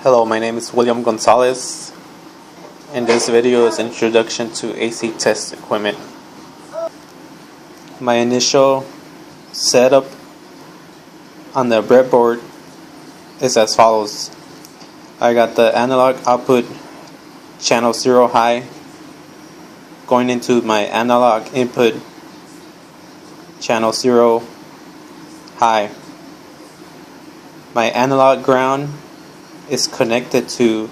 Hello, my name is William Gonzalez, and this video is introduction to AC test equipment. My initial setup on the breadboard is as follows. I got the analog output channel 0 high going into my analog input channel 0 high. My analog ground is connected to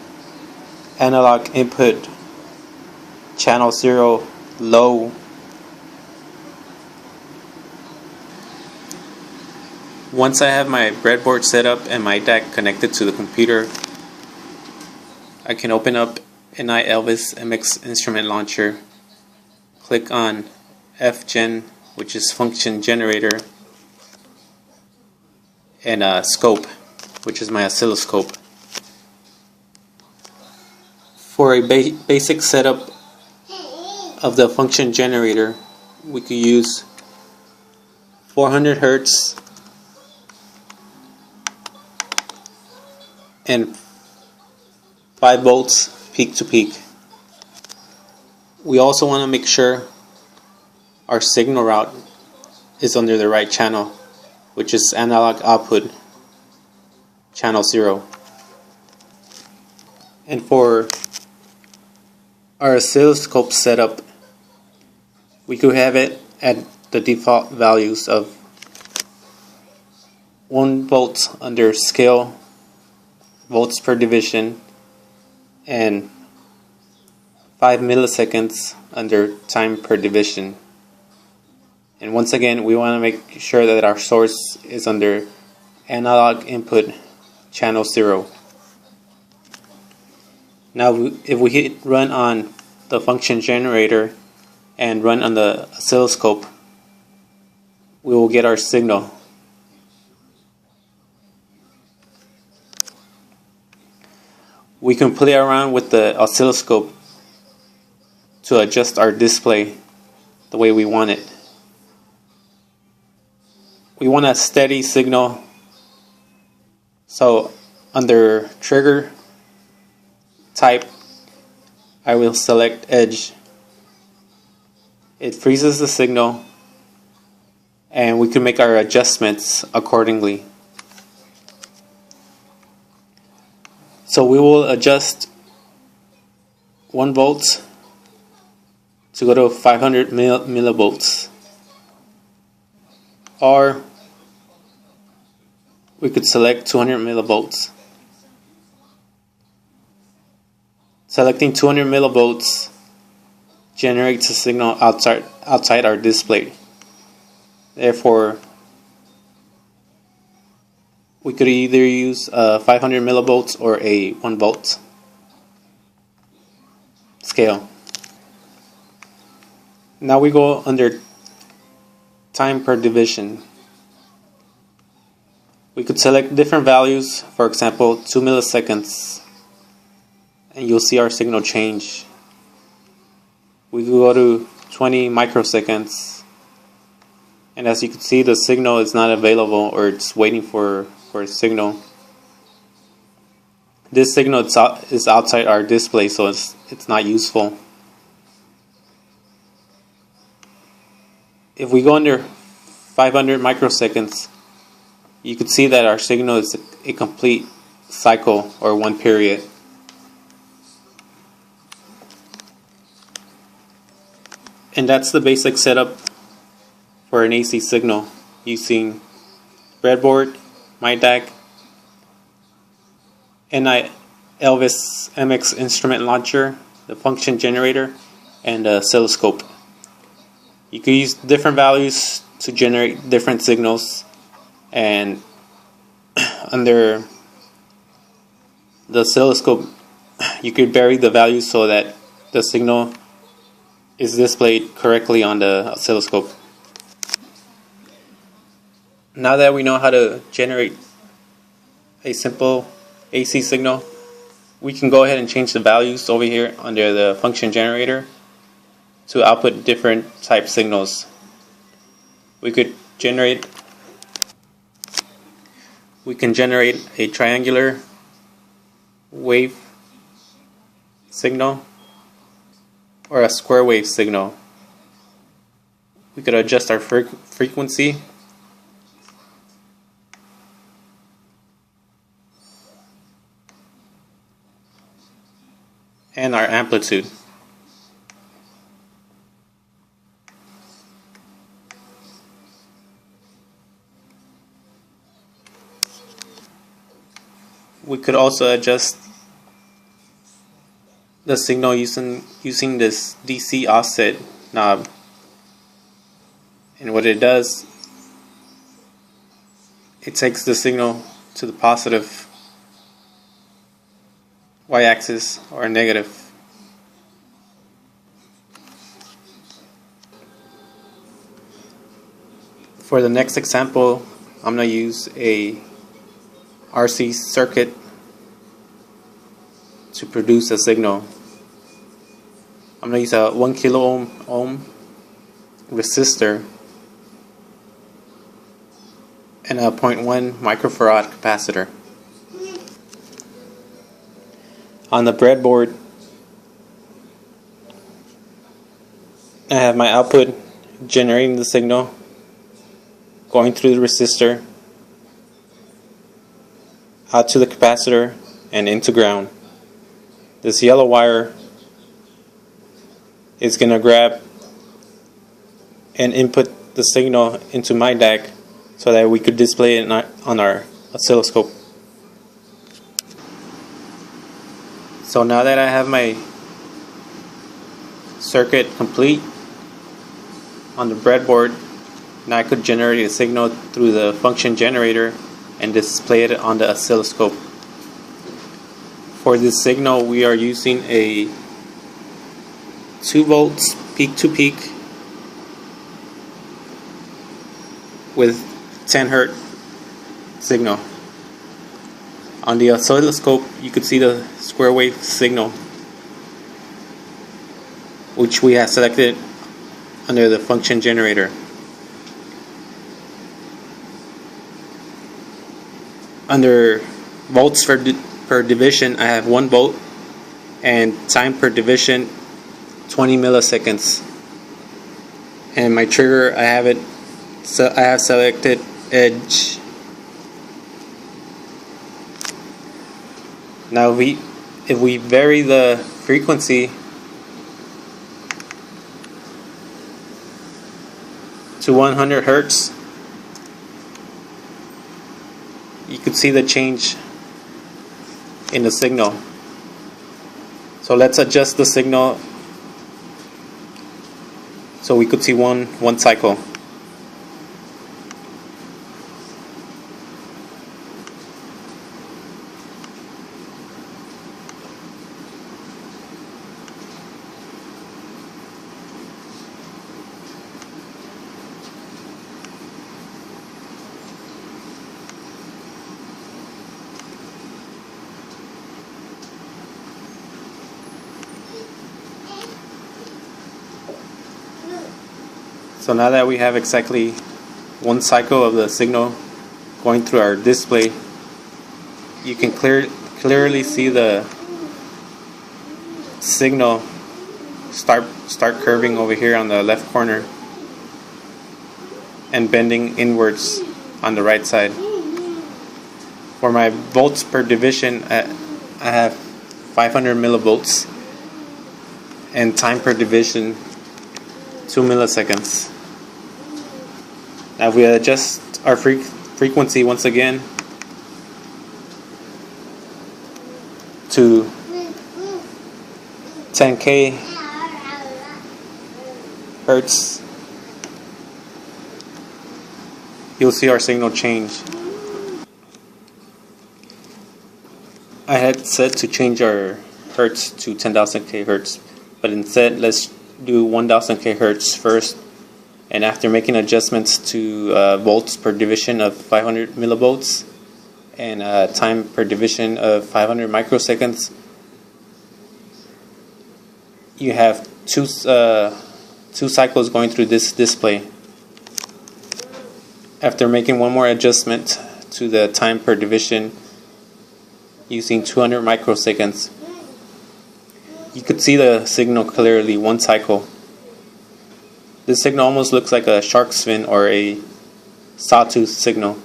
analog input channel 0 low. Once I have my breadboard set up and my DAC connected to the computer, I can open up an Elvis MX instrument launcher, click on FGen, which is function generator, and scope, which is my oscilloscope. For a basic setup of the function generator, we could use 400 Hertz and 5 volts peak to peak. We also want to make sure our signal route is under the right channel, which is analog output channel 0. And for our oscilloscope setup, we could have it at the default values of 1 volt under scale, volts per division, and 5 milliseconds under time per division. And once again, we want to make sure that our source is under analog input channel 0. Now if we hit run on the function generator and run on the oscilloscope, we will get our signal. We can play around with the oscilloscope to adjust our display the way we want it. We want a steady signal, so under trigger type, I will select edge. It freezes the signal, and we can make our adjustments accordingly. So we will adjust 1 volt to go to 500 millivolts, or we could select 200 millivolts. Selecting 200 millivolts generates a signal outside our display. Therefore, we could either use 500 millivolts or a 1 volt scale. Now we go under time per division. We could select different values, for example 2 milliseconds, and you'll see our signal change. We could go to 20 microseconds, and as you can see, the signal is not available, or it's waiting for a signal. This signal is outside our display, so it's not useful. If we go under 500 microseconds, you can see that our signal is a complete cycle, or one period. And that's the basic setup for an AC signal using breadboard, my DAC, and Elvis MX instrument launcher, the function generator, and the oscilloscope. You can use different values to generate different signals, and under the oscilloscope you could vary the values so that the signal is displayed correctly on the oscilloscope. Now that we know how to generate a simple AC signal, we can go ahead and change the values over here under the function generator to output different type signals. We can generate a triangular wave signal or a square wave signal. We could adjust our frequency and our amplitude. We could also adjust the signal using this DC offset knob. And what it does, it takes the signal to the positive y-axis or negative. For the next example, I'm going to use a RC circuit to produce a signal. I'm going to use a 1 kilo ohm resistor and a 0.1 microfarad capacitor. On the breadboard, I have my output generating the signal, going through the resistor, out to the capacitor, and into ground. This yellow wire is going to grab and input the signal into my DAC so that we could display it on our oscilloscope. So now that I have my circuit complete on the breadboard, now I could generate a signal through the function generator and display it on the oscilloscope. For this signal, we are using a 2 volts peak to peak with 10 Hz signal. On the oscilloscope, you could see the square wave signal, which we have selected under the function generator. Under volts per division, I have 1 volt, and time per division 20 milliseconds. And my trigger, I have selected edge. Now if we vary the frequency to 100 Hertz, you could see the change in the signal. So let's adjust the signal so we could see one cycle. So now that we have exactly 1 cycle of the signal going through our display, you can clearly see the signal start curving over here on the left corner and bending inwards on the right side. For my volts per division, I have 500 millivolts, and time per division 2 milliseconds. Now if we adjust our frequency once again to 10K Hertz, you'll see our signal change. I had set to change our Hertz to 10,000 kHz, but instead let's do 1000 kHz first, and after making adjustments to volts per division of 500 millivolts and time per division of 500 microseconds, you have two cycles going through this display. After making one more adjustment to the time per division using 200 microseconds. You could see the signal clearly, one cycle. This signal almost looks like a shark's fin or a sawtooth signal.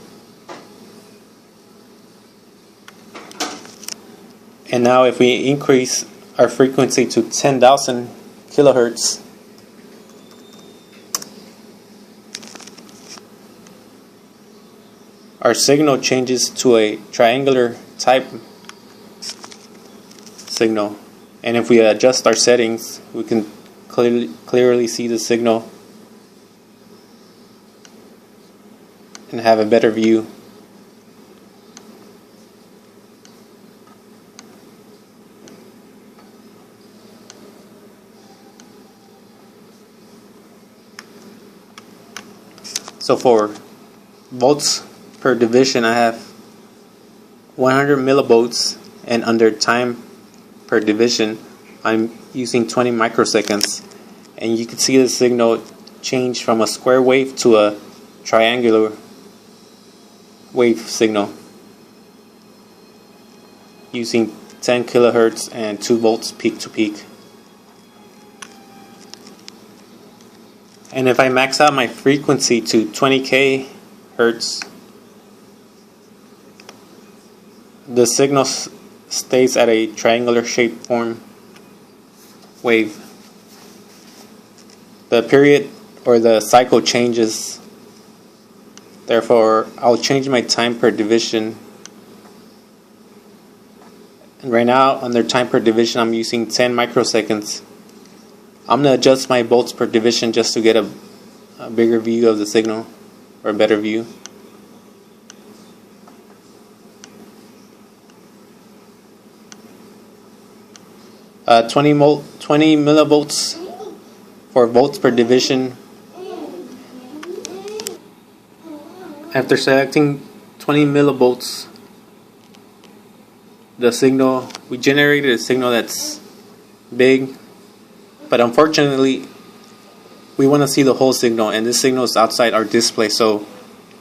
And now if we increase our frequency to 10,000 kilohertz, our signal changes to a triangular type signal. And if we adjust our settings, we can clearly see the signal and have a better view. So for volts per division, I have 100 millivolts, and under time per division, I'm using 20 microseconds. And you can see the signal change from a square wave to a triangular wave signal using 10 kilohertz and 2 volts peak to peak. And if I max out my frequency to 20k hertz, the signal stays at a triangular shape form wave. The period or the cycle changes. Therefore, I'll change my time per division. And right now, under time per division, I'm using 10 microseconds. I'm going to adjust my volts per division just to get a bigger view of the signal, or a better view. Uh, 20 millivolts for volts per division. After selecting 20 millivolts, the signal, we generated a signal that's big, but unfortunately we want to see the whole signal, and this signal is outside our display. So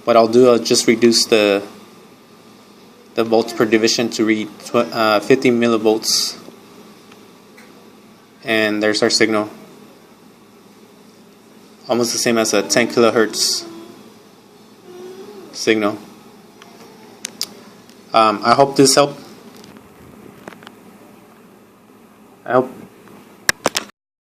what I'll do, I'll just reduce the volts per division to read 50 millivolts, and there's our signal, almost the same as a 10 kilohertz signal. I hope this helped. I hope